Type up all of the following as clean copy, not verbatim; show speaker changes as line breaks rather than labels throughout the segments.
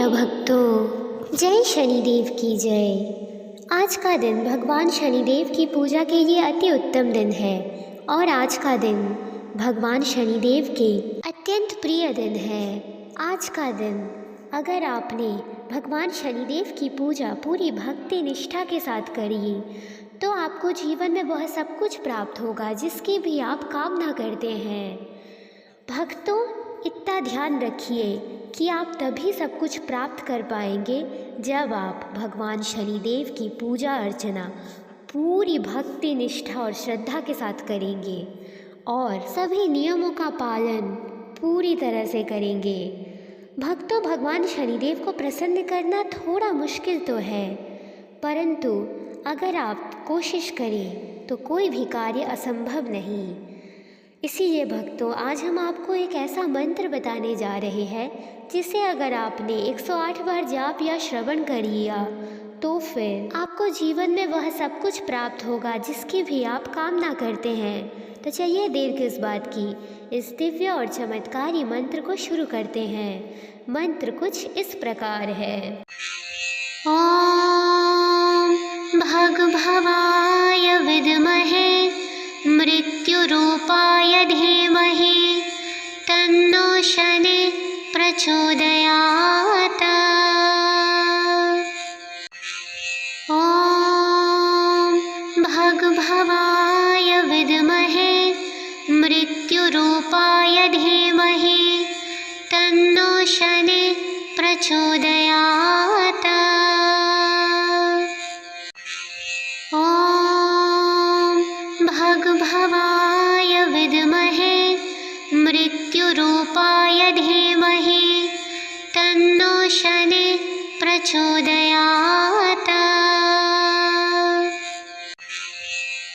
प्रिय भक्तों, जय शनिदेव की जय। आज का दिन भगवान शनिदेव की पूजा के लिए अति उत्तम दिन है और आज का दिन भगवान शनिदेव के अत्यंत प्रिय दिन है। आज का दिन अगर आपने भगवान शनिदेव की पूजा पूरी भक्ति निष्ठा के साथ करी तो आपको जीवन में वह सब कुछ प्राप्त होगा जिसकी भी आप कामना करते हैं। भक्तों, इतना ध्यान रखिए कि आप तभी सब कुछ प्राप्त कर पाएंगे जब आप भगवान शनिदेव की पूजा अर्चना पूरी भक्ति निष्ठा और श्रद्धा के साथ करेंगे और सभी नियमों का पालन पूरी तरह से करेंगे। भक्तों, भगवान शनिदेव को प्रसन्न करना थोड़ा मुश्किल तो है, परंतु अगर आप कोशिश करें तो कोई भी कार्य असंभव नहीं। इसीलिए भक्तों, आज हम आपको एक ऐसा मंत्र बताने जा रहे हैं जिसे अगर आपने 108 बार जाप या श्रवण कर लिया तो फिर आपको जीवन में वह सब कुछ प्राप्त होगा जिसकी भी आप कामना करते हैं। तो चलिए देर किस बात की, इस दिव्य और चमत्कारी मंत्र को शुरू करते हैं। मंत्र कुछ इस प्रकार है। ओम भगभवाय विद्महे मृत्युरूपाय धीमहि तन्नो शनि प्रचोदयात्। ओम भगभवाय विद्महे मृत्युरूपाय धीमहि तन्नो शनि प्रचोदयात्। ओम भगभवाय विद्महे मृत्युरूपाय धीमहि तन्नो शनि प्रचोदयात्।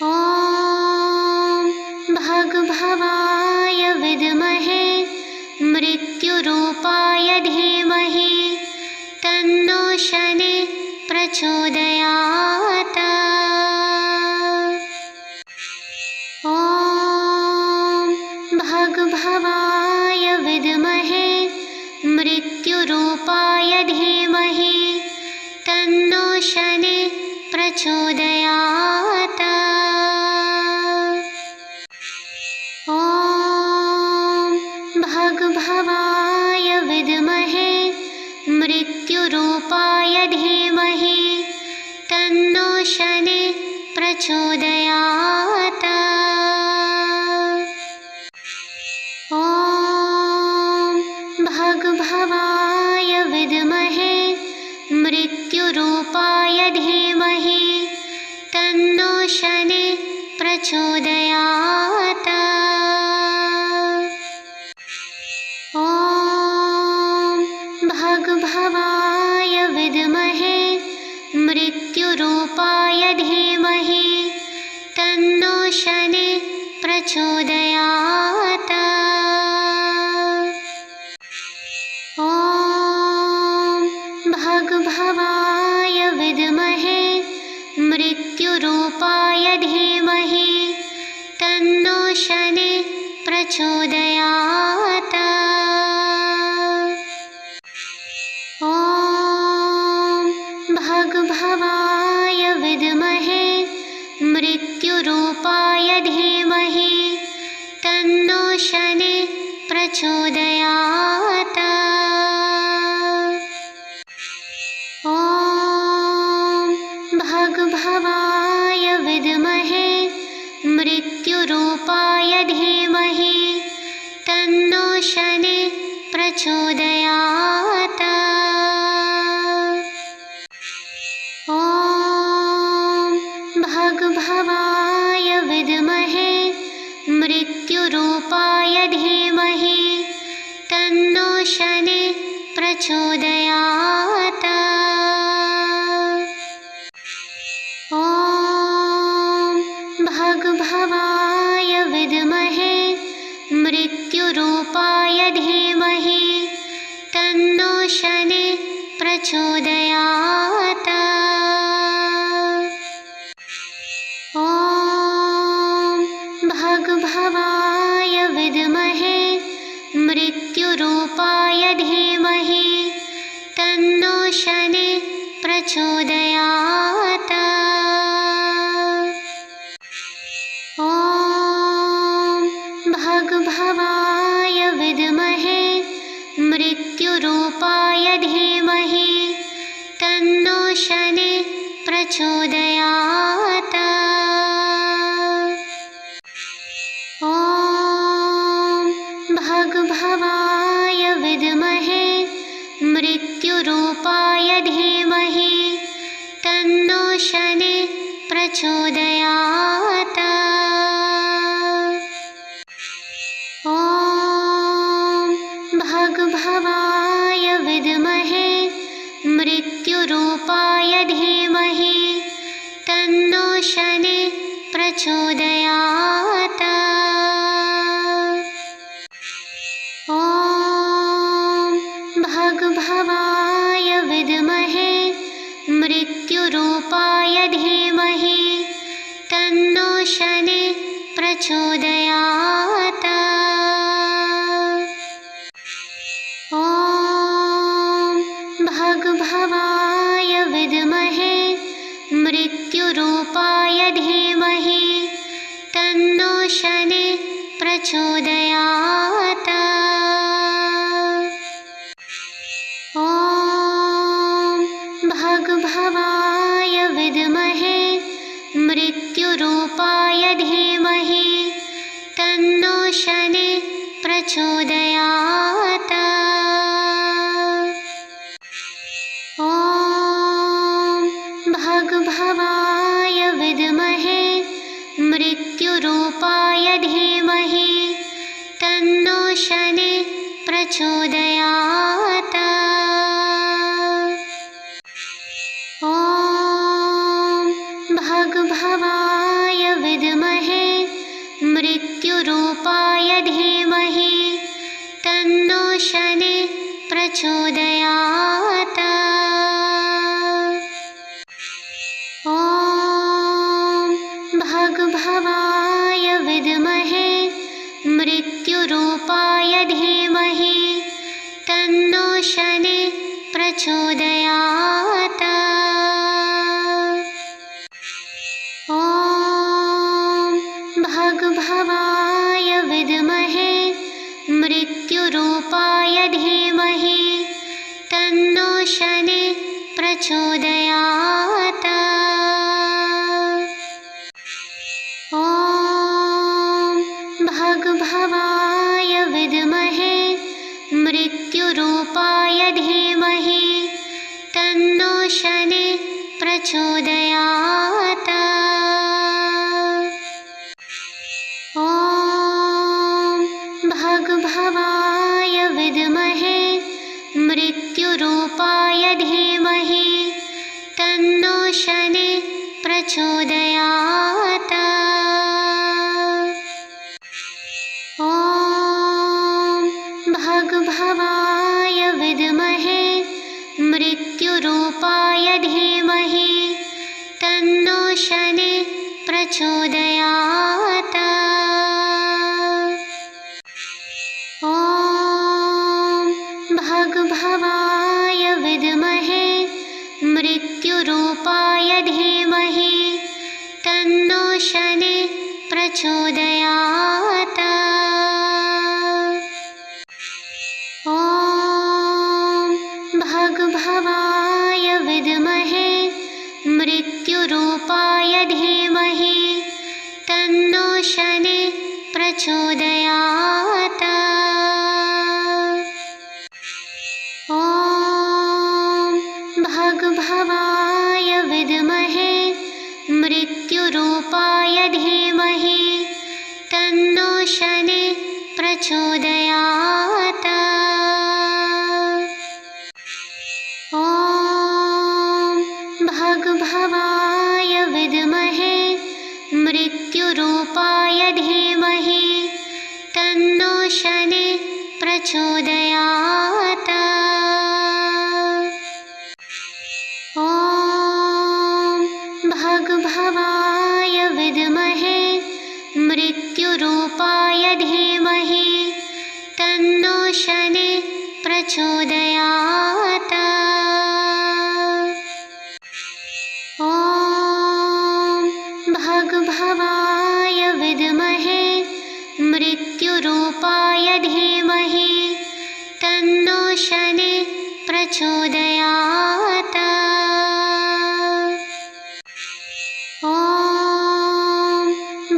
ओम भगभवाय विद्महे मृत्युरूपाय धीमहि तन्नो शनि प्रचोदयात्। ओम भगभवाय विद्महे मृत्युरूपाय धीमहि तन्नो शनि प्रचोदयात्। ओम भगभवाय विद्महे मृत्युरूपाय धीमहि तन्नो शनि प्रचोदयात्। ओम भगभवाय विद्महे मृत्युरूपाय धीमहि तन्नो शनि प्रचोदयात्। ओम भगभवाय विद्महे मृत्युरूपाय धीमहि तन्नो शनि प्रचोदयात्। ओम भगभवाय विद्महे मृत्युरूपाय धीमहि तन्नो शनि प्रचोदयात्। ओम भगभवाय विद्महे मृत्युरूपाय धीमहि तन्नो शनि प्रचोदयात्। ओम भगभवाय विद्महे मृत्युरूपाय धीमहि तन्नो शनि प्रचोदयात्। ओम भगभवाय विद्महे मृत्युरूपाय धीमहि तन्नो शनि प्रचोदयात्। ओम भगभवाय विद्महे मृत्युरूपाय धीमहि तन्नो शनि प्रचोदयात्। ओम भगभवाय विद्महे मृत्युरूपाय धीमहि तन्नो प्रचोदयात्। ॐ भगभवाय विद्महे मृत्युरूपाय धीमहि तन्नो शनिः प्रचोदयात्। ॐ भगभवाय विद्महे मृत्युरूपाय धीमहि तन्नो शनिः प्रचोदयात्। ॐ भगभवाय विद्महे मृत्युरूपाय धीमहि तन्नो शनिः प्रचोदयात्। ॐ भगभवाय विद्महे मृत्युरूपाय धीमहि तन्नो शनिः प्रचोदयात्। ॐ भगभवाय विद्महे मृत्युरूपाय धीमहि तन्नो शनिः प्रचोदयात्। ॐ भगभवाय विद्महे मृत्युरूपाय धीमहि तन्नो शनिः प्रचोदयात्। ॐ भगभवाय विद्महे मृत्युरूपाय धीमहि तन्नो शनिः प्रचोदयात्। ॐ भगभवाय विद्महे मृत्युरूपाय धीमहि तन्नो शनिः प्रचोदयात्। ॐ भगभवाय विद्महे मृत्युरूपाय धीमहि तन्नो शनिः प्रचोदयात्। ॐ भगभवाय विद्महे मृत्युरूपाय धीमहि तन्नो शनिः प्रचोदयात्। ॐ भगभवाय विद्महे मृत्युरूपाय धीमहि तन्नो शनिः प्रचोदयात्। ॐ भगभवाय विद्महे मृत्युरूपाय धीमहि तन्नो शनिः प्रचोदयात्। ॐ भगभवाय विद्महे मृत्युरूपाय धीमहि तन्नो शनिः प्रचोदयात्। ॐ भगभवाय विद्महे मृत्युरूपाय धीमहि तन्नो शनिः प्रचोदयात्। ॐ भगभवाय विद्महे मृत्युरूपाय धीमहि तन्नो शनिः प्रचोदयात्। ॐ भगभवाय विद्महे मृत्युरूपाय धीमहि तन्नो शनिः प्रचोदयात्। ॐ भगभवाय विद्महे मृत्युरूपाय धीमहि तन्नो शनिः प्रचोदयात्। ॐ भगभवाय विद्महे मृत्युरूपाय धीमहि तन्नो शनिः प्रचोदयात्। प्रचोदयात्। ॐ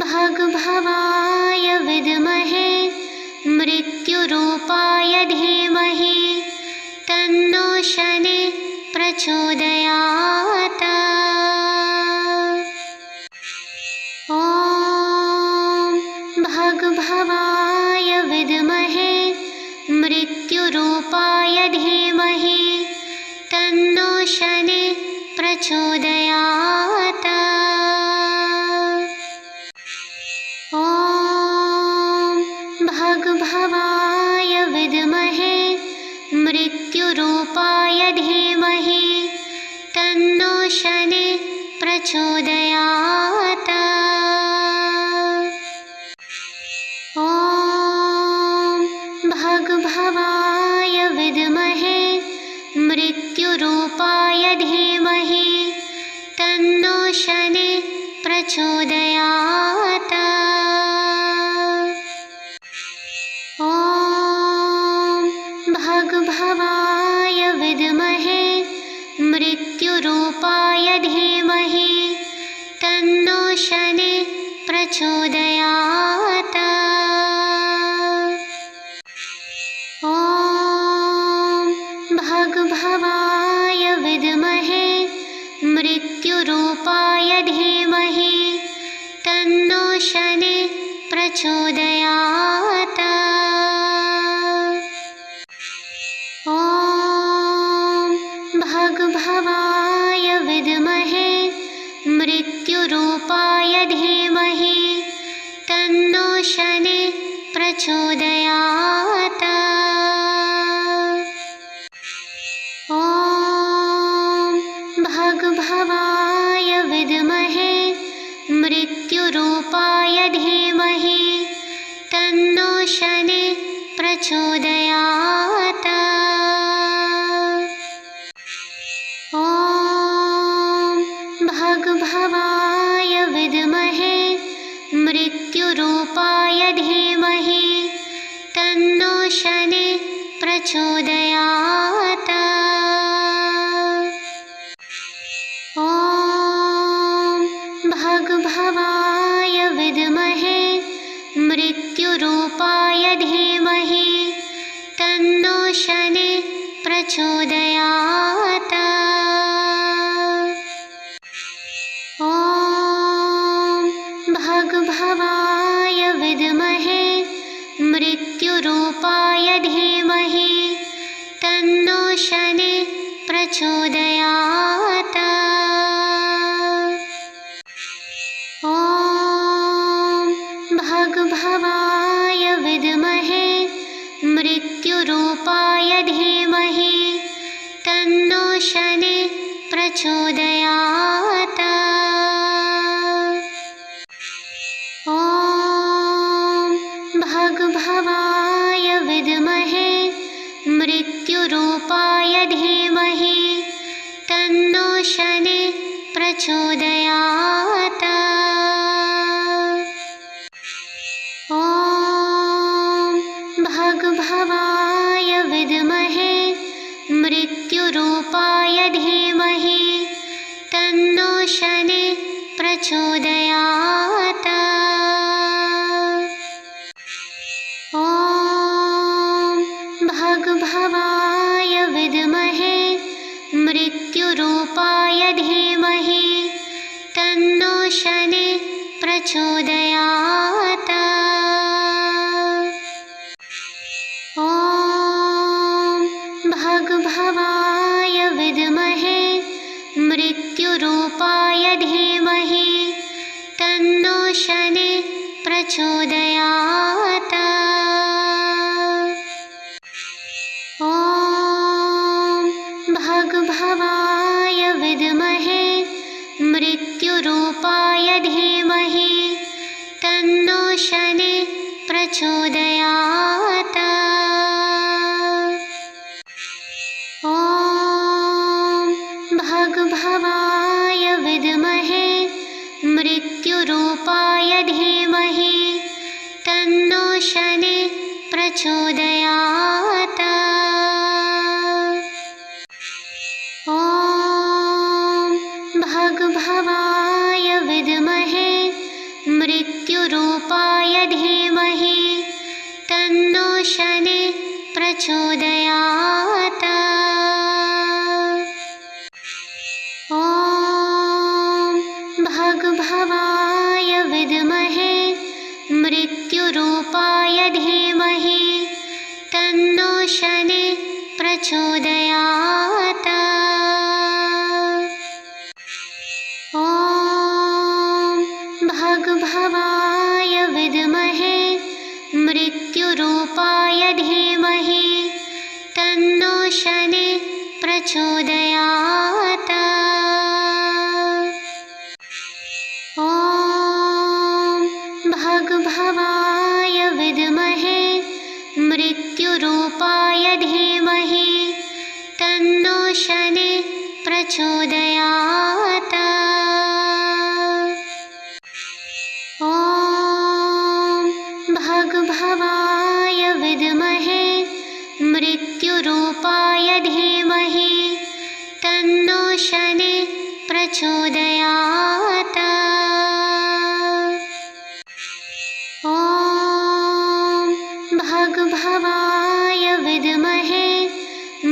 भगभवाय विद्महे मृत्युरूपाय धीमहि तन्नो शनिः प्रचोदयात्। ॐ भगभवाय विद्महे मृत्युरूपाय धीमहि तन्नो शनिः प्रचोदयात्। ॐ भगभवाय विद्महे मृत्युरूपाय धीमहि तन्नो शनिः प्रचोदयात्। ॐ भगभवाय विद्महे मृत्युरूपाय धीमहि तन्नो शनिः प्रचोदयात्। ॐ भगभवाय विद्महे मृत्युरूपाय धीमहि तन्नो शनिः प्रचोदयात्। ॐ भगभवाय विद्महे मृत्युरूपाय धीमहि तन्नो शनिः प्रचोदयात्। ॐ भगभवाय विद्महे मृत्युरूपाय धीमहि तन्नो शनिः प्रचोदयात्। ॐ भगभवाय विद्महे मृत्युरूपाय धीमहि तन्नो शनिः प्रचोदयात्। ॐ भगभवाय विद्महे मृत्युरूपाय धीमहि तन्नो शनिः प्रचोदयात्। ॐ भगभवाय विद्महे मृत्युरूपाय धीमहि तन्नो शनिः प्रचोदयात्। ॐ भगभवाय विद्महे मृत्युरूपाय धीमहि तन्नो शनिः प्रचोदयात्। ॐ भगभवाय विद्महे मृत्युरूपाय धीमहि तन्नो शनिः प्रचोदयात्। ॐ भगभवाय विद्महे मृत्युरूपाय धीमहि तन्नो शनिः प्रचोदयात्। ॐ भगभवाय विद्महे मृत्युरूपाय धीमहि तन्नो शनिः प्रचोदयात्। ॐ भगभवाय विद्महे मृत्युरूपाय धीमहि तन्नो शनिः प्रचोदयात्। ॐ भगभवाय विद्महे मृत्युरूपाय धीमहि तन्नो शनिः प्रचोदयात्। ॐ भगभवाय विद्महे मृत्युरूपाय धीमहि तन्नो शनिः प्रचोदयात्। ॐ भगभवाय विद्महे मृत्युरूपाय धीमहि तन्नो शनिः प्रचोदयात्। धीमहि तन्नो शनिः प्रचोदयात्। ॐ भगभवाय विद्महे मृत्युरूपाय धीमहि तन्नो शनिः प्रचोदयात्। ॐ भगभवाय विद्महे मृत्युरूपाय धीमहि तन्नो शनिः प्रचोदयात्। ॐ भगभवाय विद्महे मृत्युरूपाय धीमहि तन्नो शनिः प्रचोदयात्। ॐ भगभवाय विद्महे मृत्युरूपाय धीमहि तन्नो शनिः प्रचोदयात्। ॐ भगभवाय विद्महे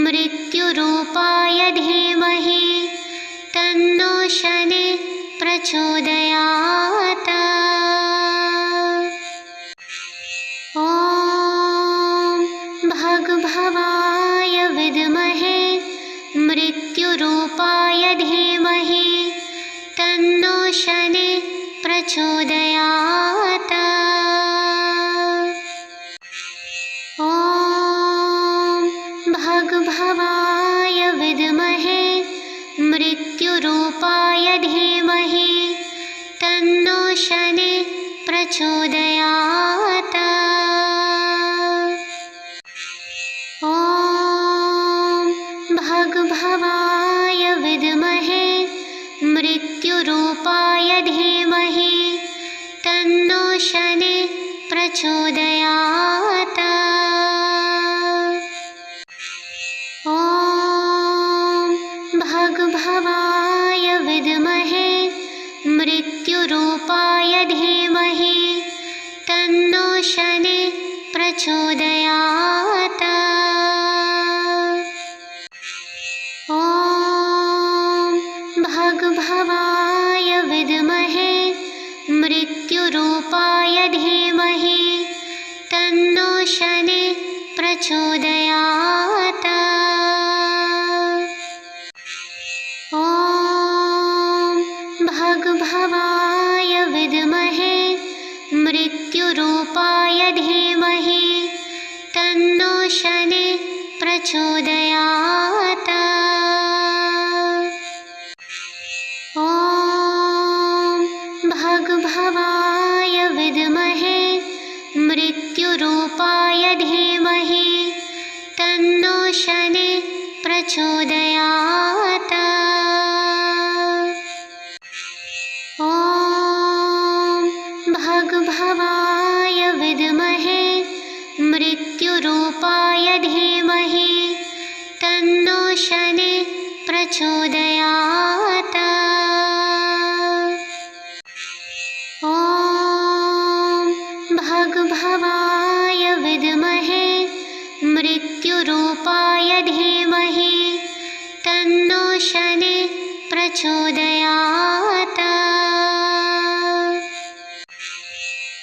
मृत्युरूपाय धीमहि तन्नो शनिः प्रचोदयात्। ॐ भगभवाय विद्महे मृत्युरूपाय धीमहि तन्नो शनिः प्रचोदयात्। ॐ भगभवाय विद्महे मृत्युरूपाय धीमहि तन्नो शनिः प्रचोदयात्। ॐ भगभवाय विद्महे मृत्युरूपाय धीमहि तन्नो शनिः प्रचोदयात्। ॐ भगभवाय विद्महे मृत्युरूपाय धीमहि तन्नो शनिः प्रचोदयात्। ॐ भगभवाय विद्महे मृत्युरूपाय धीमहि तन्नो शनिः प्रचोदयात्। ॐ भगभवाय विद्महे मृत्युरूपाय धीमहि तन्नो शनिः प्रचोदयात्। ॐ भगभवाय विद्महे मृत्युरूपाय धीमहि तन्नो शनिः प्रचोदयात्। ॐ भगभवाय विद्महे मृत्युरूपाय धीमहि तन्नो शनिः प्रचोदयात्। ॐ भगभवाय विद्महे मृत्युरूपाय धीमहि तन्नो शनिः प्रचोदयात्।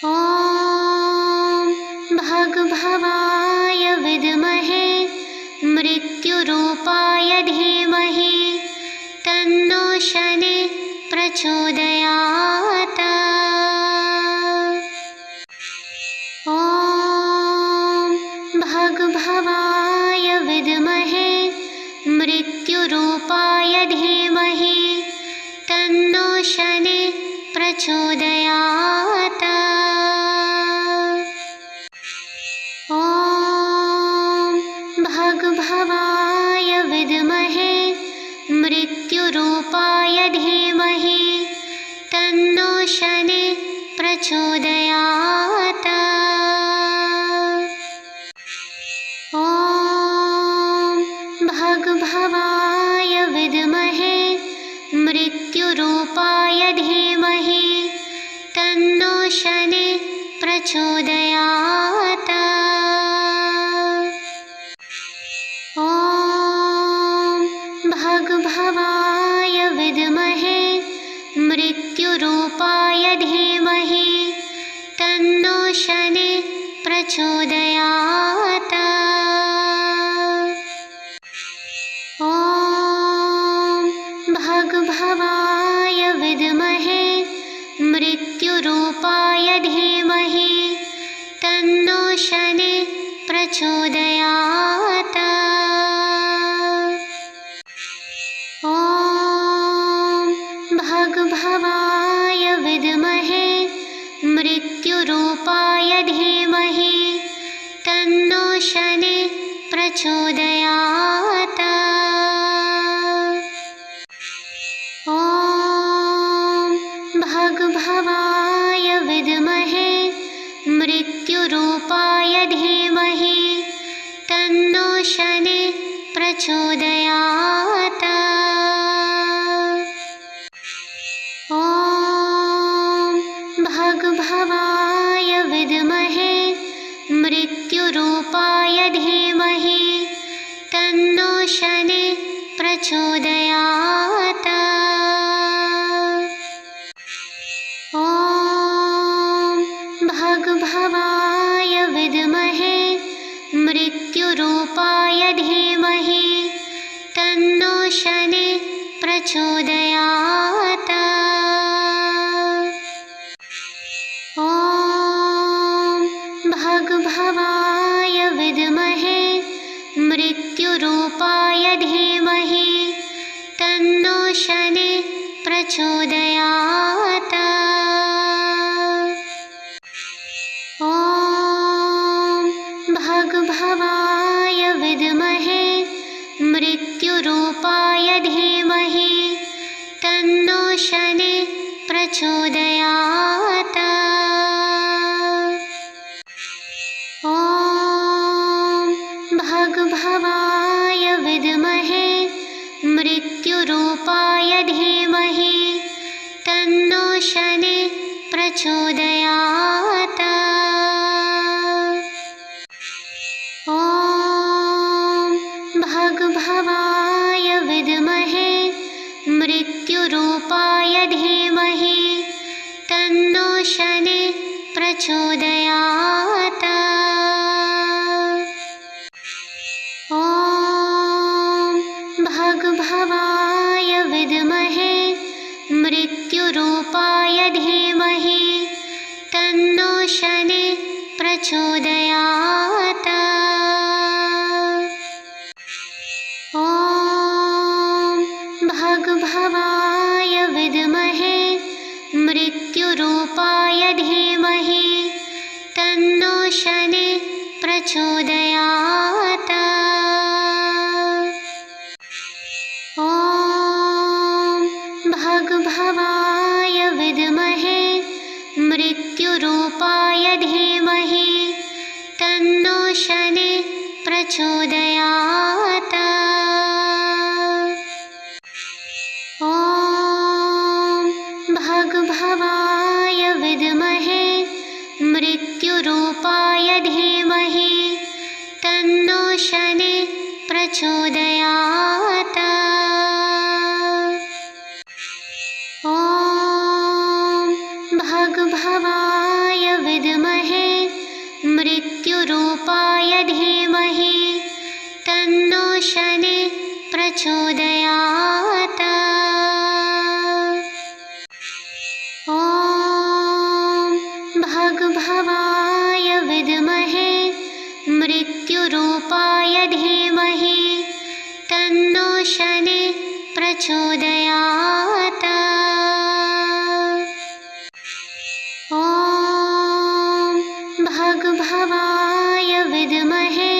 ॐ भगभवाय विद्महे मृत्युरूपाय धीमहि तन्नो शनिः प्रचोदयात्। ॐ भगभवाय विद्महे मृत्युरूपाय धीमहि तन्नो शनिः प्रचोदयात्। ॐ भगभवाय विद्महे मृत्युरूपाय धीमहि तन्नो शनिः प्रचोदयात्। ॐ भगभवाय विद्महे मृत्युरूपाय धीमहि तन्नो शनिः प्रचोदयात्। ॐ भगभवाय विद्महे मृत्युरूपाय धीमहि तन्नो शनिः प्रचोदयात्। ॐ भगभवाय विद्महे मृत्युरूपाय धीमहि तन्नो शनिः प्रचोदयात्। ॐ भगभवाय विद्महे मृत्युरूपाय धीमहि तन्नो शनिः प्रचोदयात्। ॐ भगभवाय विद्महे मृत्युरूपाय धीमहि तन्नो शनिः प्रचोदयात्। ॐ भगभवाय विद्महे मृत्युरूपाय धीमहि तन्नो शनिः प्रचोदयात्। ॐ भगभवाय विद्महे मृत्युरूपाय धीमहि तन्नो शनिः प्रचोदयात्। ॐ भगभवाय विद्महे मृत्युरूपाय धीमहि तन्नो शनिः प्रचोदयात्। ॐ भगभवाय विद्महे मृत्युरूपाय धीमहि तन्नो शनिः प्रचोदयात्। ॐ भगभवाय विद्महे मृत्युरूपाय धीमहि तन्नो शनिः प्रचोदयात्। ॐ भगभवाय विद्महे मृत्युरूपाय धीमहि तन्नो शनिः प्रचोदयात्। ॐ भगभवाय विद्महे मृत्युरूपाय धीमहि तन्नो शनिः प्रचोदयात्। ॐ भगभवाय विद्महे मृत्युरूपाय धीमहि तन्नो शनिः प्रचोदयात्। ॐ भगभवाय विद्महे मृत्युरूपाय धीमहि तन्नो शनिः प्रचोदयात्। ॐ भगभवाय विद्महे मृत्युरूपाय धीमहि तन्नो शनिः प्रचोदयात्। ॐ भगभवाय विद्महे मृत्युरूपाय धीमहि तन्नो शनिः प्रचोदयात्। ॐ भगभवाय विद्महे मृत्युरूपाय धीमहि तन्नो शनिः प्रचोदयात्। ॐ भगभवाय विद्महे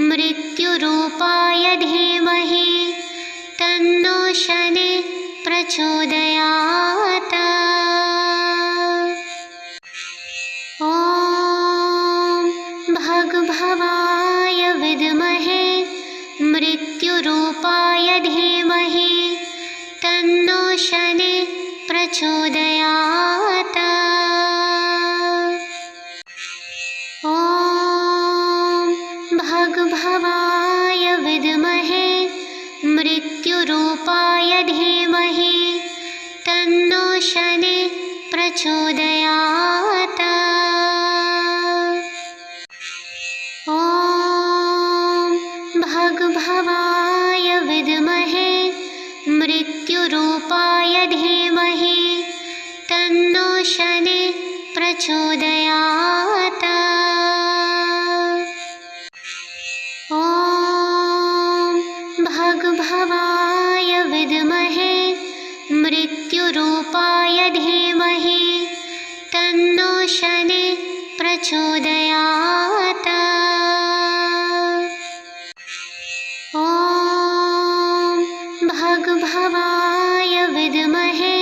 मृत्युरूपाय धीमहि तन्नो शनिः प्रचोदयात्। ॐ भगभवाय विद्महे मृत्युरूपाय धीमहि तन्नो शनिः प्रचोदयात्। मृत्युरूपाय धीमहि तन्नो शनिः प्रचोदयात्। ॐ भगभवाय विद्महे मृत्युरूपाय धीमहि तन्नो शनिः प्रचोदयात्। ॐ भगभवाय विद्महे मृत्युरूपाय धीमहि तन्नो शनिः प्रचोदयात्। ॐ भगभवाय विद्महे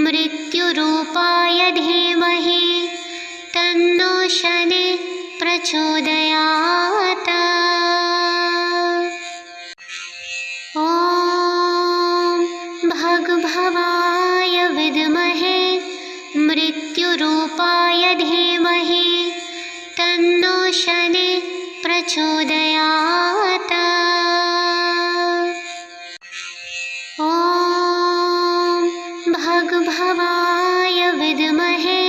मृत्युरूपाय धीमहि तन्नो शनिः प्रचोदयात्। ॐ भगभवाय विद्महे मृत्युरूपाय धीमहि तन्नो शनिः प्रचोदयात्। ॐ भगभवाय विद्महे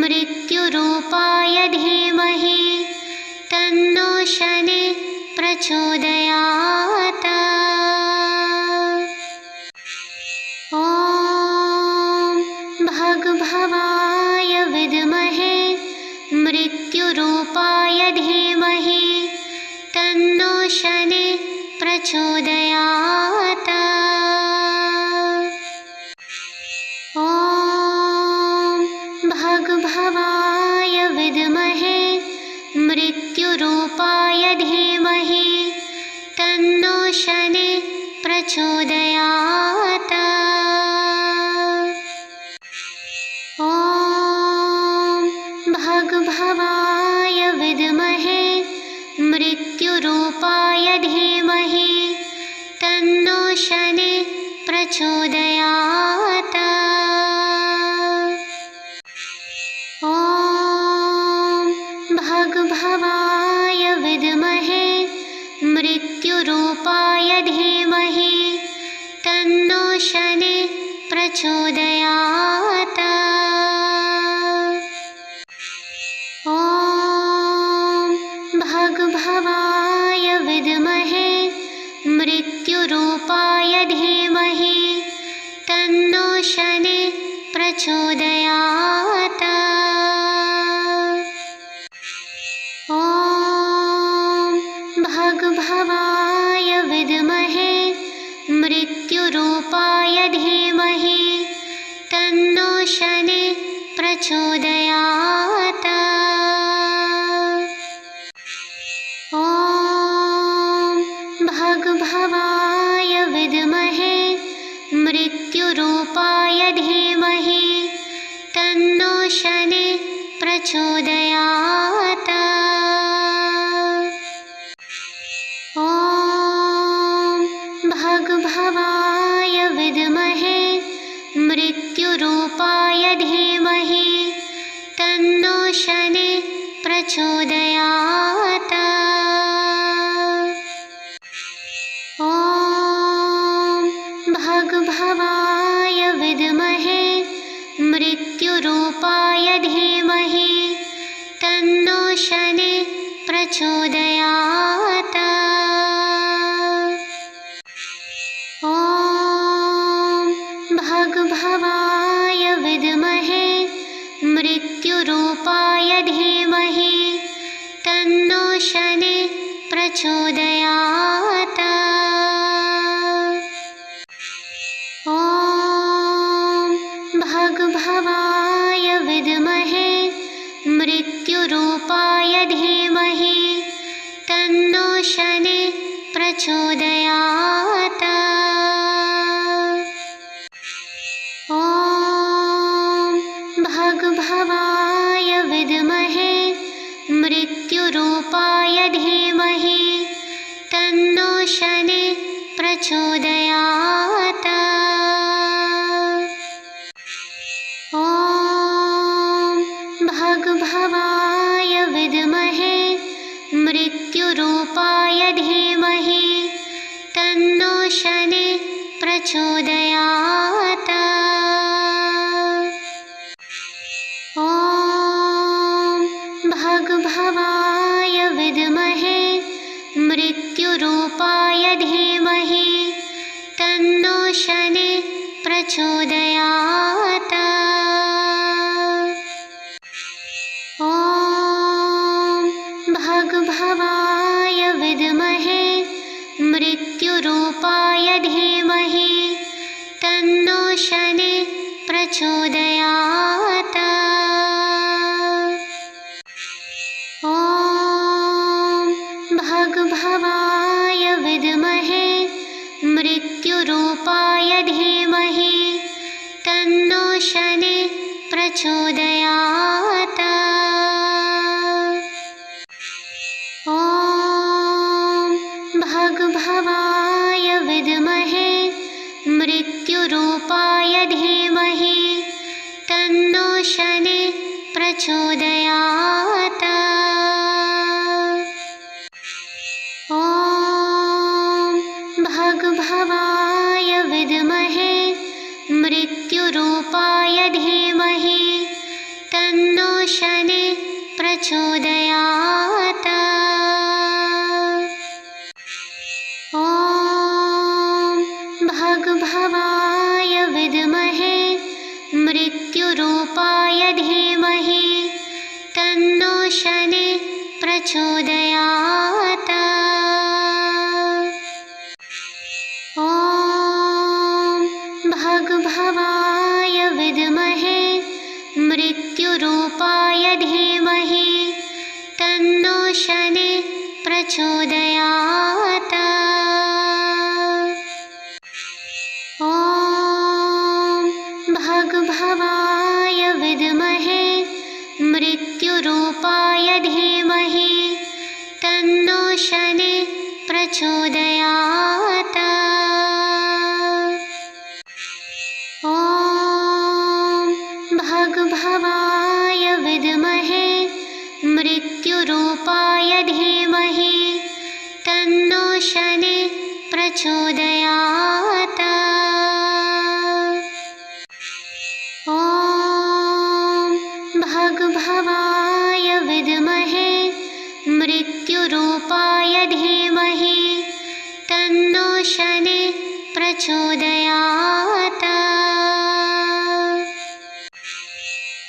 मृत्युरूपाय धीमहि तन्नो शनिः प्रचोदयात्। ॐ भगभवाय विद्महे मृत्युरूपाय धीमहि तन्नो शनिः प्रचोदयात्। ॐ भगभवाय विद्महे मृत्युरूपाय धीमहि तन्नो शनिः प्रचोदयात्। ॐ भगभवाय विद्महे मृत्युरूपाय धीमहि तन्नो शनिः प्रचोदयात्। ॐ भगभवाय विद्महे मृत्युरूपाय धीमहि तन्नो शनिः प्रचोदयात्। ॐ भगभवाय विद्महे मृत्युरूपाय धीमहि तन्नो शनिः प्रचोदयात्। ॐ भगभवाय विद्महे मृत्युरूपाय धीमहि तन्नो शनिः प्रचोदयात्। ॐ भगभवाय विद्महे मृत्युरूपाय धीमहि तन्नो शनिः प्रचोदयात्। ॐ भगभवाय विद्महे मृत्युरूपाय धीमहि तन्नो शनिः प्रचोदयात्। ॐ भगभवाय विद्महे मृत्युरूपाय धीमहि तन्नो शनिः प्रचोदयात्। ॐ भगभवाय विद्महे मृत्युरूपाय धीमहि तन्नो शनिः प्रचोदयात्। ॐ भगभवाय विद्महे मृत्युरूपाय धीमहि तन्नो शनिः प्रचोदयात्। ॐ भगभवाय विद्महे मृत्युरूपाय धीमहि तन्नो शनिः प्रचोदयात्। ॐ भगभवाय विद्महे मृत्युरूपाय धीमहि तन्नो प्रचोदयात्। ॐ भगभवाय विद्महे मृत्युरूपाय धीमहि तन्नो शनिः प्रचोदयात्। ॐ भगभवाय विद्महे मृत्युरूपाय धीमहि तन्नो शनिः प्रचोदयात्। ॐ भगभवाय विद्महे मृत्युरूपाय धीमहि तन्नो शनिः प्रचोदयात्। ॐ भगभवाय विद्महे मृत्युरूपाय धीमहि तन्नो शनिः प्रचोदयात्। ॐ भगभवाय विद्महे मृत्युरूपाय धीमहि तन्नो शनिः प्रचोदयात्। ॐ भगभवाय विद्महे मृत्युरूपाय धीमहि तन्नो शनिः प्रचोदयात्। ॐ भगभवाय विद्महे मृत्युरूपाय धीमहि तन्नो शनिः प्रचोदयात्। ॐ भगभवाय विद्महे मृत्युरूपाय धीमहि तन्नो शनिः प्रचोदयात्। ॐ भगभवाय विद्महे मृत्युरूपाय धीमहि तन्नो शनिः प्रचोदयात्। ॐ भगभवाय विद्महे मृत्युरूपाय धीमहि तन्नो शनिः प्रचोदयात्।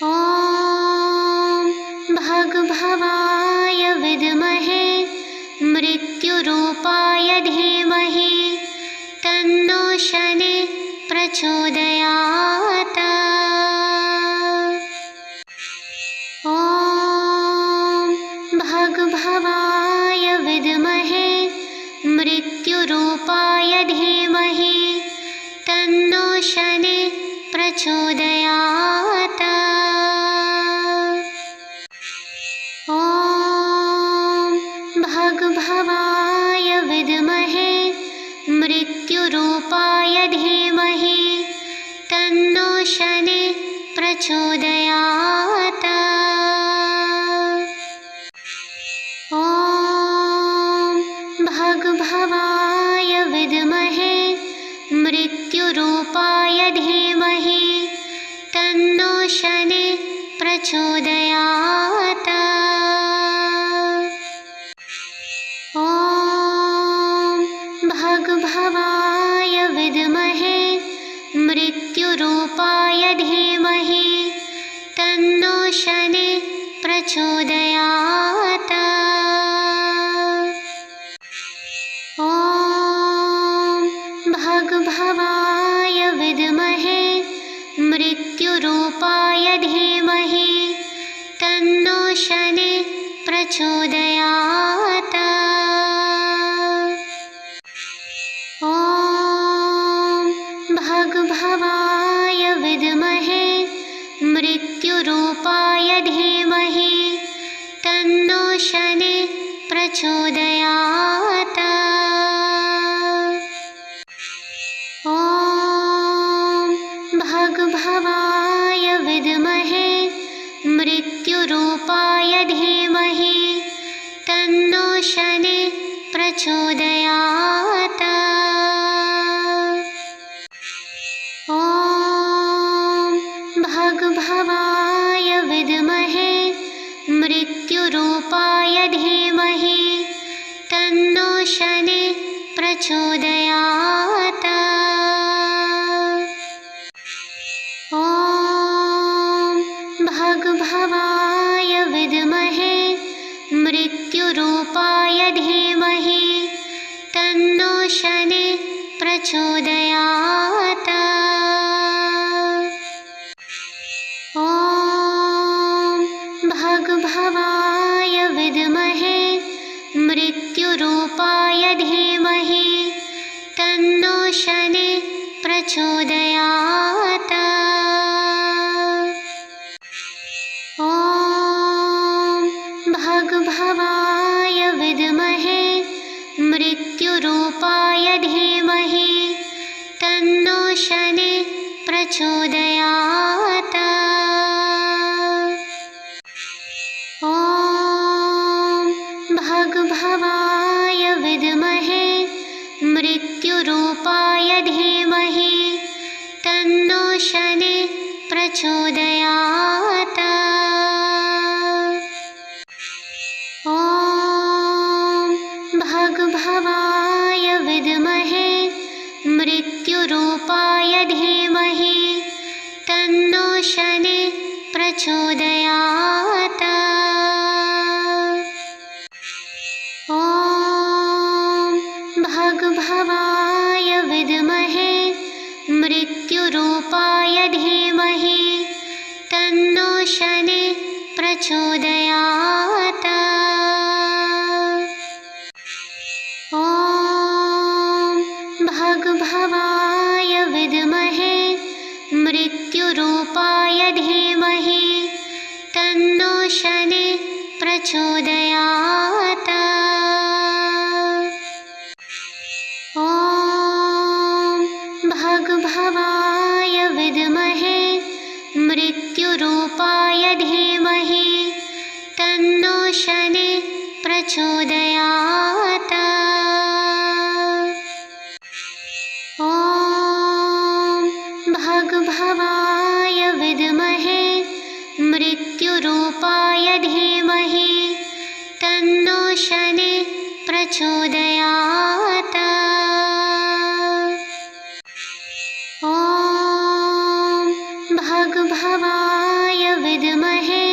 ॐ भगभवाय विद्महे मृत्युरूपाय धीमहि तन्नो शनिः प्रचोदयात्। ॐ भगभवाय विद्महे मृत्युरूपाय धीमहि तन्नो शनिः प्रचोदयात्। ॐ भगभवाय विद्महे मृत्युरूपाय धीमहि तन्नो शनिः प्रचोदयात्। ॐ भगभवाय विद्महे मृत्युरूपाय धीमहि तन्नो शनिः प्रचोदयात्। ॐ भगभवाय विद्महे मृत्युरूपाय धीमहि तन्नो शनिः प्रचोदयात्। ॐ भगभवाय विद्महे मृत्युरूपाय धीमहि तन्नो शनिः प्रचोदयात्। ॐ भगभवाय विद्महे मृत्युरूपाय धीमहि तन्नो शनिः प्रचोदयात्। ॐ भगभवाय विद्महे मृत्युरूपाय धीमहि तन्नो शनिः प्रचोदयात्। प्रचोदयात्। ॐ भगभवाय विद्महे मृत्युरूपाय धीमहि तन्नो शनिः प्रचोदयात्। ॐ भगभवाय विद्महे मृत्युरूपाय धीमहि तन्नो शनिः प्रचोदयात्। ॐ भगभवाय विद्महे मृत्युरूपाय धीमहि तन्नो शनिः प्रचोदयात्। ॐ भगभवाय विद्महे मृत्युरूपाय धीमहि तन्नो शनिः प्रचोदयात्। ॐ भगभवाय विद्महे मृत्युरूपाय धीमहि तन्नो शनिः प्रचोदयात्। ॐ भगभवाय विद्महे मृत्युरूपाय धीमहि तन्नो शनिः प्रचोदयात्। ॐ भगभवाय विद्महे मृत्युरूपाय धीमहि तन्नो शनिः प्रचोदयात्। ॐ भगभवाय विद्महे मृत्युरूपाय धीमहि तन्नो शनिः प्रचोदयात्। ॐ भगभवाय विद्महे मृत्युरूपाय धीमहि तन्नो शनिः प्रचोदयात्। ॐ भगभवाय विद्महे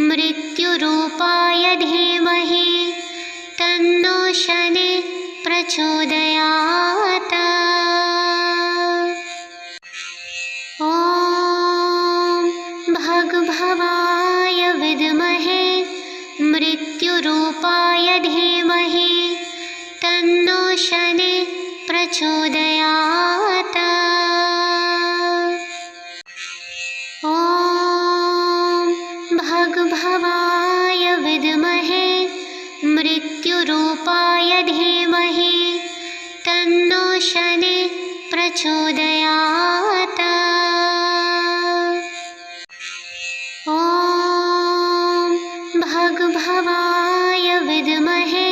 मृत्युरूपाय धीमहि तन्नो शनिः प्रचोदयात्। ॐ भगभवाय विद्महे मृत्युरूपाय धीमहि तन्नो शनिः प्रचोदयात्। ॐ भगभवाय विद्महे मृत्युरूपाय धीमहि तन्नो शनिः प्रचोदयात्। ॐ भगभवाय विद्महे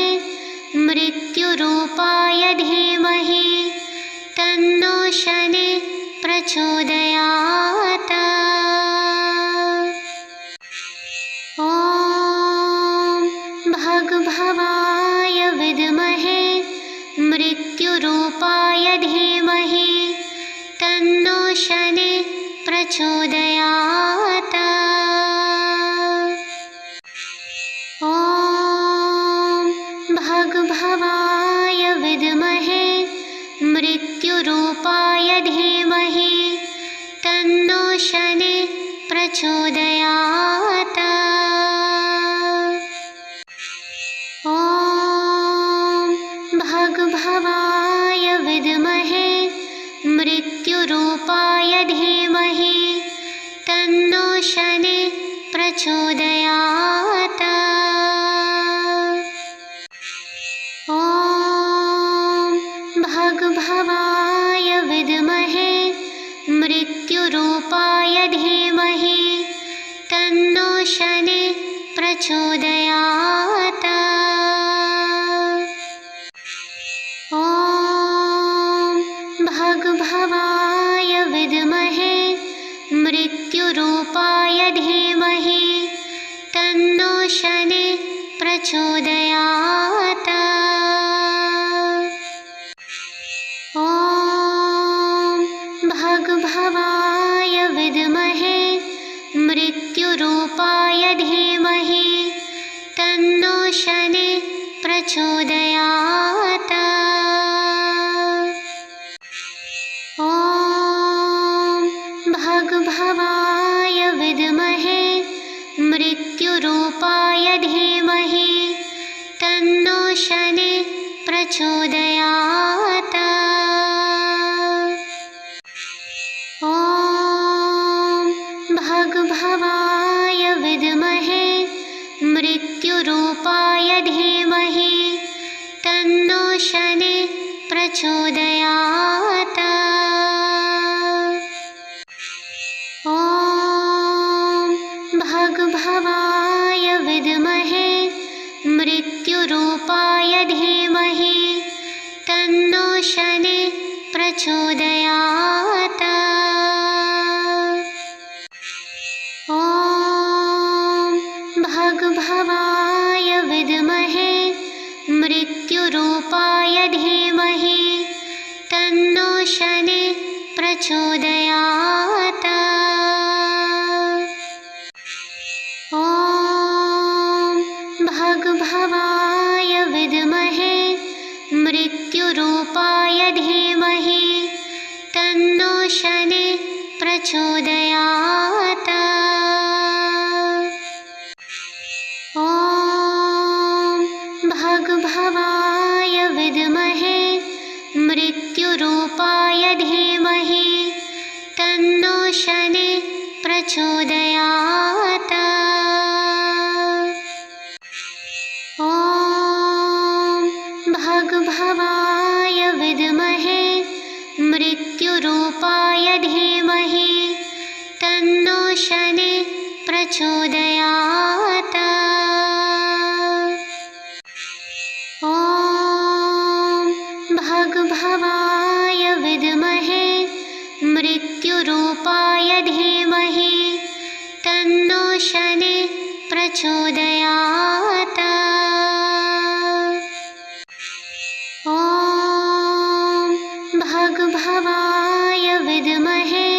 मृत्युरूपाय धीमहि तन्नो शनिः प्रचोदयात्। ॐ भगभवाय विद्महे मृत्युरूपाय धीमहि तन्नो शनिः प्रचोदयात्। ॐ भगभवाय विद्महे मृत्युरूपाय धीमहि तन्नो शनिः प्रचोदयात्। ॐ भगभवाय विद्महे मृत्युरूपाय धीमहि तन्नो शनिः प्रचोदयात्। ॐ भगभवाय विद्महे मृत्युरूपाय धीमहि तन्नो शनिः प्रचोदयात्। ॐ भगभवाय विद्महे मृत्युरूपाय धीमहि तन्नो शनिः प्रचोदयात्। भगभवाय विद्महे मृत्युरूपाय धीमहि तन्नो शनिः प्रचोदयात्। ॐ भगभवाय विद्महे मृत्युरूपाय धीमहि तन्नो शनिः प्रचोदयात्। ॐ भगभवाय विद्महे मृत्युरूपाय धीमहि तन्नो शनिः प्रचोदयात्। ॐ भगभवाय विद्महे मृत्युरूपाय धीमहि तन्नो शनिः प्रचोदयात्। ॐ भगभवाय विद्महे मृत्युरूपाय धीमहि तन्नो शनिः प्रचोदयात्। ॐ भगभवाय विद्महे मृत्युरूपाय धीमहि तन्नो शनिः प्रचोदयात्। ॐ भगभवाय विद्महे मृत्युरूपाय धीमहि तन्नो शनिः प्रचोदयात्। ॐ भगभवाय विद्महे मृत्युरूपाय धीमहि तन्नो शनिः प्रचोदयात्। ॐ भगभवाय विद्महे मृत्युरूपाय धीमहि तन्नो शनिः प्रचोदयात्। ॐ भगभवाय विद्महे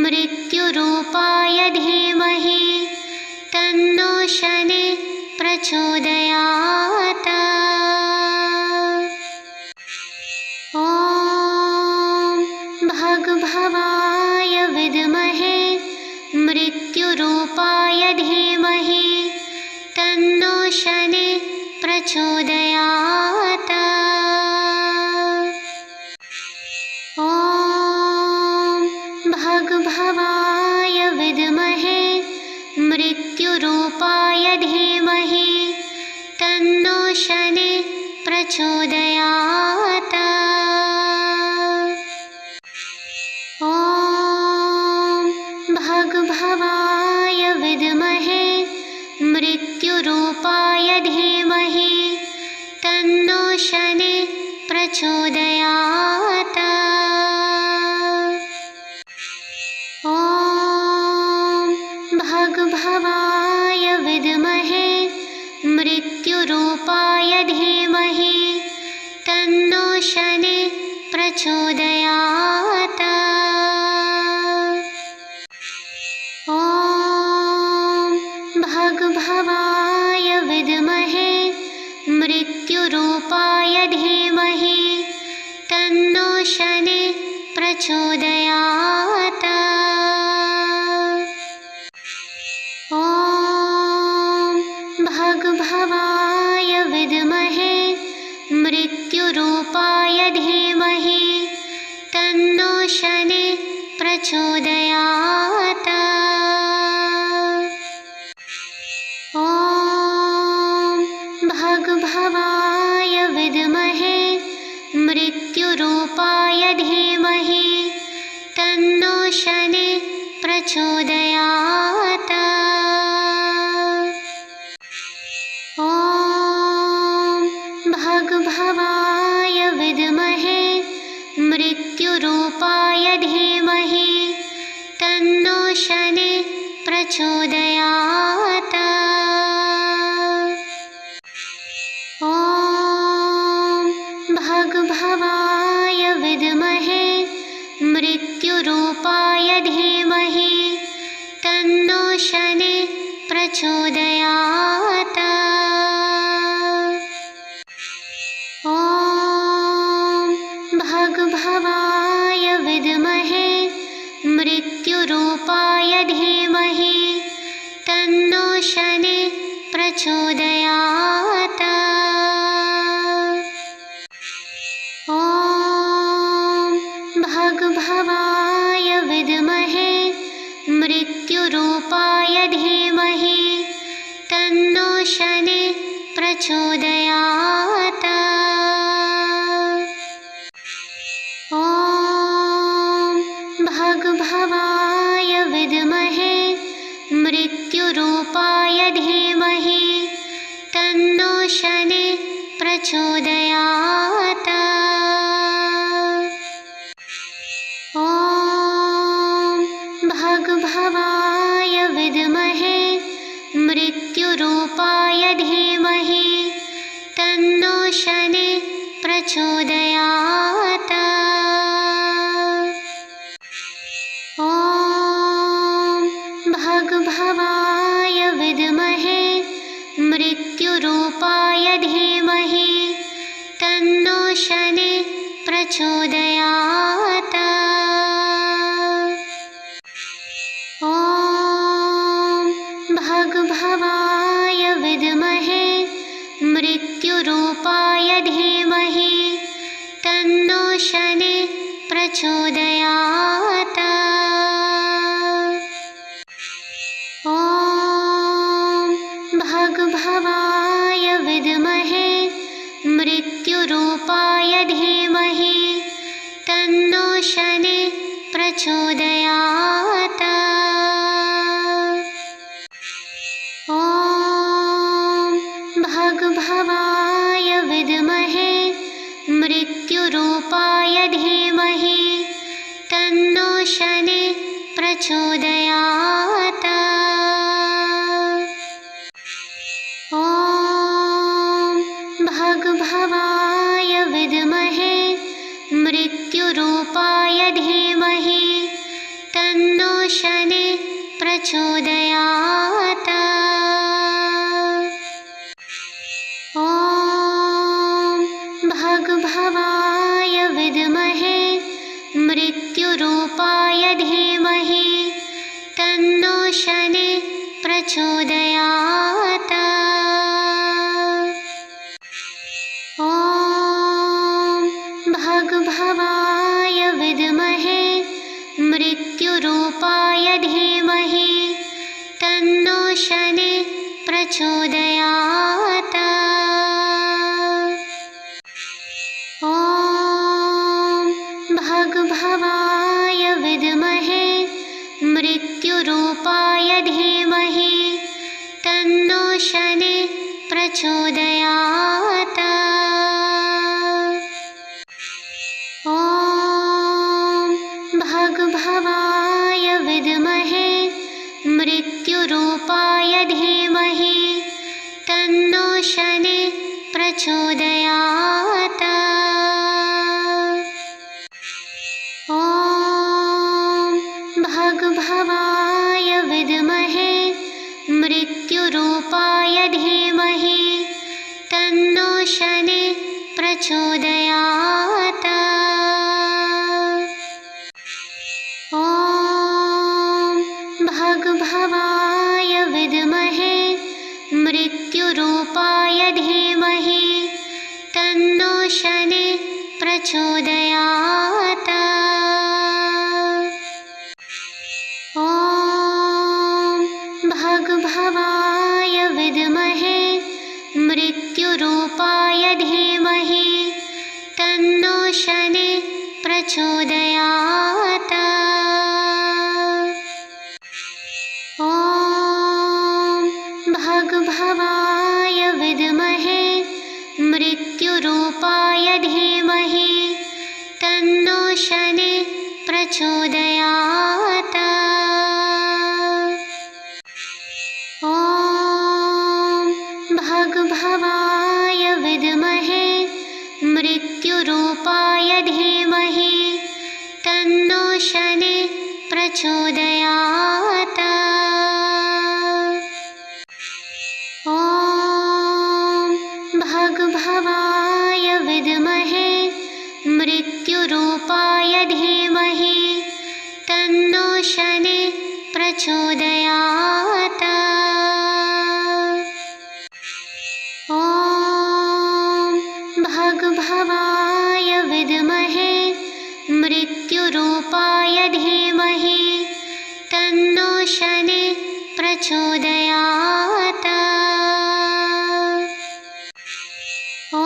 मृत्युरूपाय धीमहि तन्नो शनिः प्रचोदयात्। ॐ भगभवाय विद्महे मृत्युरूपाय धीमहि तन्नो शनिः प्रचोदयात्। ॐ भगभवाय विद्महे मृत्युरूपाय धीमहि तन्नो शनिः प्रचोदयात्। ॐ भगभवाय विद्महे मृत्युरूपाय धीमहि तन्नो शनिः प्रचोदयात्। ॐ भगभवाय विद्महे मृत्युरूपाय धीमहि तन्नो शनिः प्रचोदयात्। ॐ भगभवाय विद्महे मृत्युरूपाय धीमहि तन्नो शनिः प्रचोदयात्। ॐ भगभवाय विद्महे मृत्युरूपाय धीमहि तन्नो शनिः प्रचोदयात्। ॐ भगभवाय विद्महे मृत्युरूपाय धीमहि तन्नो शनिः प्रचोदयात्। ॐ भगभवाय विद्महे मृत्युरूपाय धीमहि तन्नो शनिः प्रचोदयात्। ॐ भगभवाय विद्महे मृत्युरूपाय धीमहि तन्नो शनिः प्रचोदयात्। ॐ भगभवाय विद्महे मृत्युरूपाय धीमहि तन्नो शनिः प्रचोदयात्। ॐ भगभवाय विद्महे मृत्युरूपाय धीमहि तन्नो शनिः प्रचोदयात्। ॐ भगभवाय विद्महे मृत्युरूपाय धीमहि तन्नो शनिः प्रचोदयात्। ॐ भगभवाय विद्महे मृत्युरूपाय धीमहि तन्नो शनिः प्रचोदयात्। ॐ भगभवाय विद्महे मृत्युरूपाय धीमहि तन्नो शनिः प्रचोदयात्। ॐ भगभवाय विद्महे मृत्युरूपाय धीमहि तन्नो शनिः प्रचोदयात्। ॐ भगभवाय विद्महे मृत्युरूपाय धीमहि तन्नो शनिः प्रचोदयात्। ॐ भगभवाय विद्महे मृत्युरूपाय धीमहि तन्नो शनिः प्रचोदयात्। ॐ भगभवाय विद्महे मृत्युरूपाय धीमहि तन्नो शनिः प्रचोदयात्। ॐ भगभवाय विद्महे मृत्युरूपाय धीमहि तन्नो शनिः प्रचोदयात्। ॐ भगभवाय विद्महे मृत्युरूपाय धीमहि तन्नो शनिः प्रचोदयात्। ॐ भगभवाय विद्महे मृत्युरूपाय धीमहि तन्नो शनिः प्रचोदयात्। ॐ भगभवाय विद्महे मृत्युरूपाय धीमहि तन्नो शनिः प्रचोदयात्। ॐ भगभवाय विद्महे मृत्युरूपाय धीमहि तन्नो शनिः प्रचोदयात्। ॐ भगभवाय विद्महे मृत्युरूपाय धीमहि तन्नो शनिः प्रचोदयात्। ॐ भगभवाय विद्महे मृत्युरूपाय धीमहि तन्नो शनिः प्रचोदयात्। ॐ भगभवाय विद्महे मृत्युरूपाय धीमहि तन्नो शनिः प्रचोदयात्। ॐ भगभवाय विद्महे मृत्युरूपाय धीमहि तन्नो शनि प्रचोदयात्। ॐ भगभवाय विद्महे मृत्युरूपाय धीमहि तन्नो शनि प्रचोदयात्। ॐ भगभवाय विद्महे मृत्युरूपाय धीमहि तन्नो शनि प्रचोदयात्। ॐ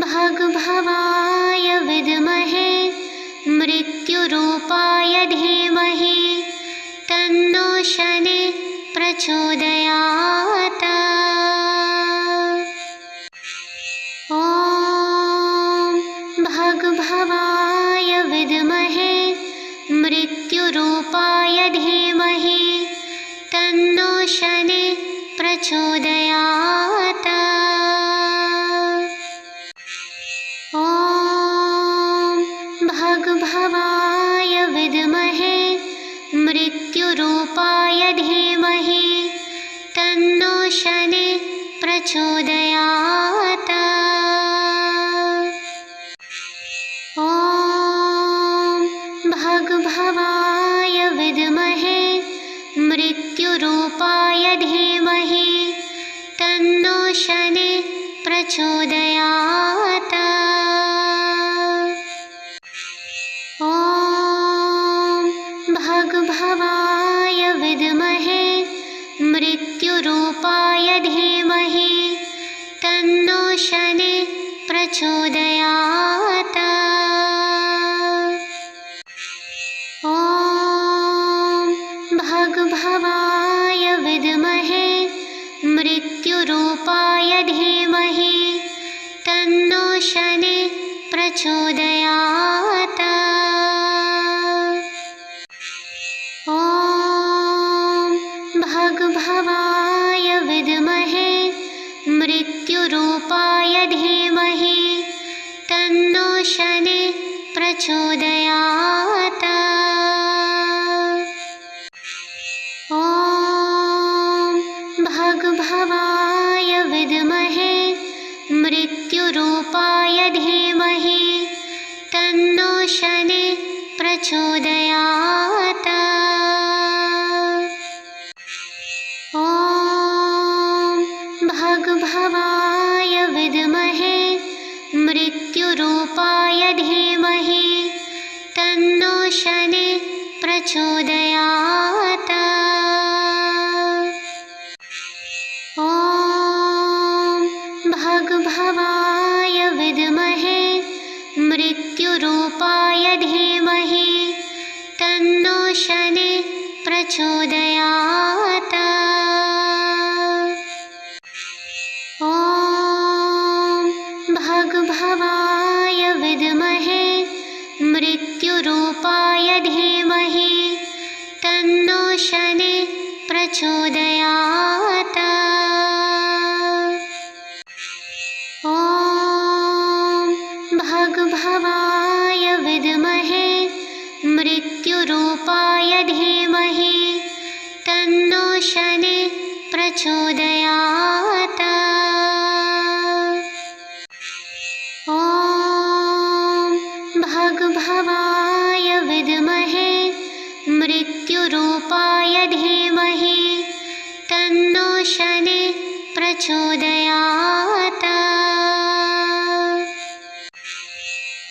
भगभवाय विद्महे मृत्युरूपाय धीमहि तन्नो शनि प्रचोदयात्। ॐ भगभवाय विद्महे मृत्युरूपाय धीमहि तन्नो शनि प्रचोदयात्। ॐ भगभवाय विद्महे मृत्युरूपाय धीमहि तन्नो शनि प्रचोदयात्। ॐ भगभवाय विद्महे मृत्युरूपाय धीमहि तन्नो शनि प्रचोदयात्। ॐ भगभवाय विद्महे मृत्युरूपाय धीमहि तन्नो शनि प्रचोदयात्। ॐ भगभवाय विद्महे मृत्युरूपाय धीमहि तन्नो शनि प्रचोदयात्। ॐ भगभवाय विद्महे मृत्युरूपाय धीमहि तन्नो शनि प्रचोदयात्। ॐ भगभवाय विद्महे मृत्युरूपाय धीमहि तन्नो शनि प्रचोदयात्। ॐ भगभवाय विद्महे मृत्युरूपाय धीमहि तन्नो शनि प्रचोदयात्। ॐ भगभवाय विद्महे मृत्युरूपाय धीमहि तन्नो शनि प्रचोदयात्। ॐ भगभवाय विद्महे मृत्युरूपाय धीमहि तन्नो शनि प्रचोदयात्। ॐ भगभवाय विद्महे मृत्युरूपाय धीमहि तन्नो शनि प्रचोदयात्। ॐ भगभवाय विद्महे मृत्युरूपाय धीमहि तन्नो शनि प्रचोदयात्।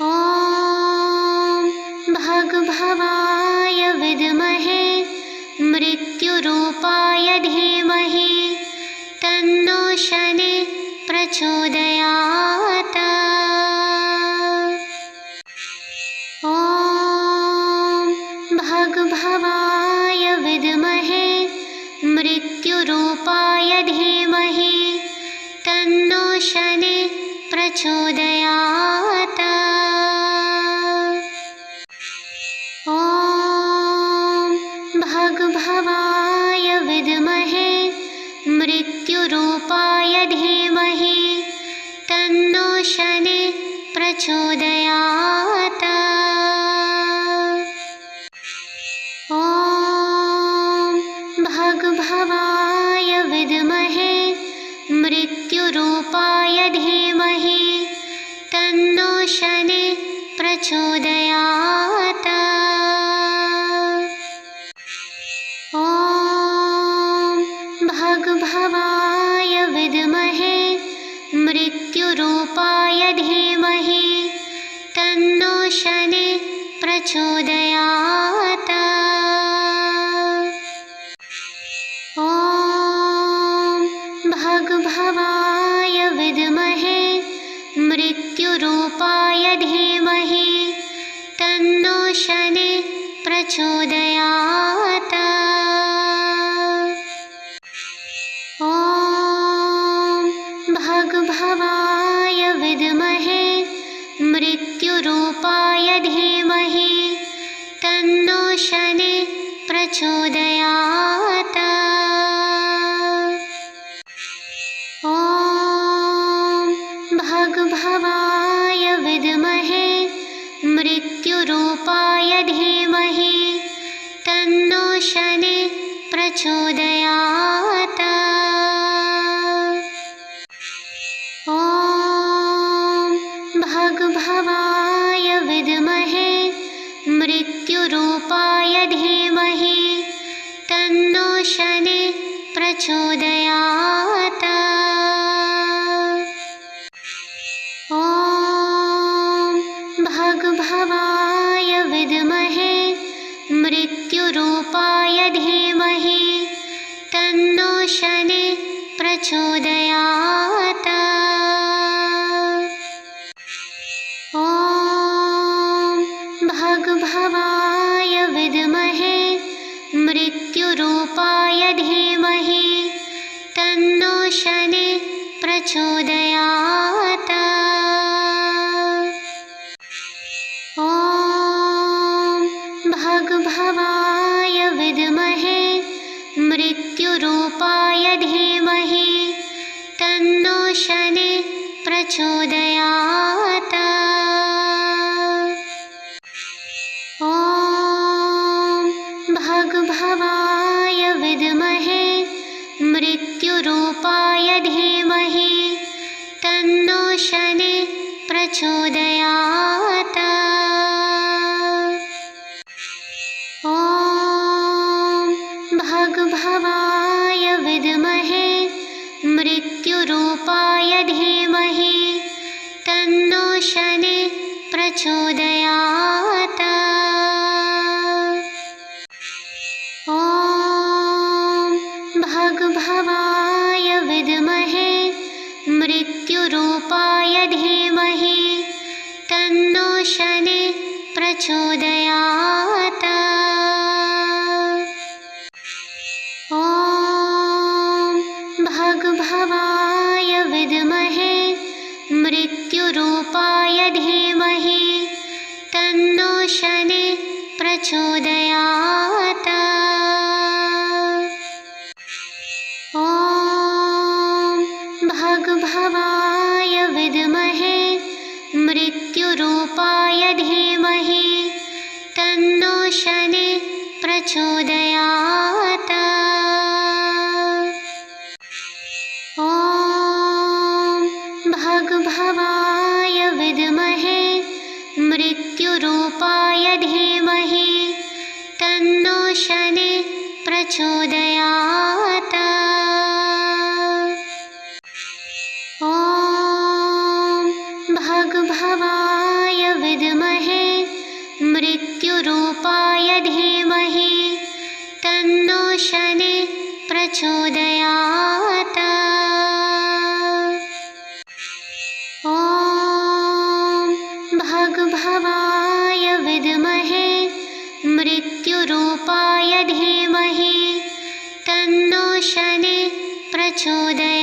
ॐ भगभवाय विद्महे मृत्युरूपाय धीमहि तन्नो शनि प्रचोदयात्। ॐ भगभवाय विद्महे मृत्युरूपाय धीमहि तन्नो शनि प्रचोदयात्। ॐ भगभवाय विद्महे मृत्युरूपाय धीमहि तन्नो शनि प्रचोदयात्। प्रचोदयात्। ॐ भगभवाय विद्महे मृत्युरूपाय धीमहि तन्नो शनिः प्रचोदयात्। ॐ भगभवाय विद्महे मृत्युरूपाय धीमहि तन्नो शनिः प्रचोदयात्। ॐ भगभवाय विद्महे मृत्युरूपाय धीमहि तन्नो शनिः प्रचोदयात्। ॐ भगभवाय विद्महे मृत्युरूपाय धीमहि तन्नो शनिः प्रचोदयात्। ॐ भगभवाय विद्महे मृत्युरूपाय धीमहि तन्नो शनिः प्रचोदयात्। ॐ भगभवाय विद्महे मृत्युरूपाय धीमहि तन्नो शनिः प्रचोदयात्। ॐ भगभवाय विद्महे मृत्युरूपाय धीमहि तन्नो शनिः प्रचोदयात्। ॐ भगभवाय विद्महे मृत्युरूपाय धीमहि तन्नो शनिः प्रचोदयात्। ॐ भगभवाय विद्महे मृत्युरूपाय धीमहि तन्नो शनिः प्रचोदयात्। ॐ भगभवाय विद्महे मृत्युरूपाय धीमहि तन्नो शनिः प्रचोदयात्। ॐ भगभवाय विद्महे मृत्युरूपाय धीमहि तन्नो शनिः प्रचोदयात्। ॐ भगभवाय विद्महे मृत्युरूपाय धीमहि तन्नो शनिः प्रचोदयात्। ॐ भगभवाय विद्महे मृत्युरूपाय धीमहि तन्नो शनिः प्रचोदयात्। ॐ भगभवाय विद्महे मृत्युरूपाय धीमहि तन्नो शनिः प्रचोदयात्। ॐ भगभवाय विद्महे मृत्युरूपाय धीमहि तन्नो शनिः प्रचोदयात्।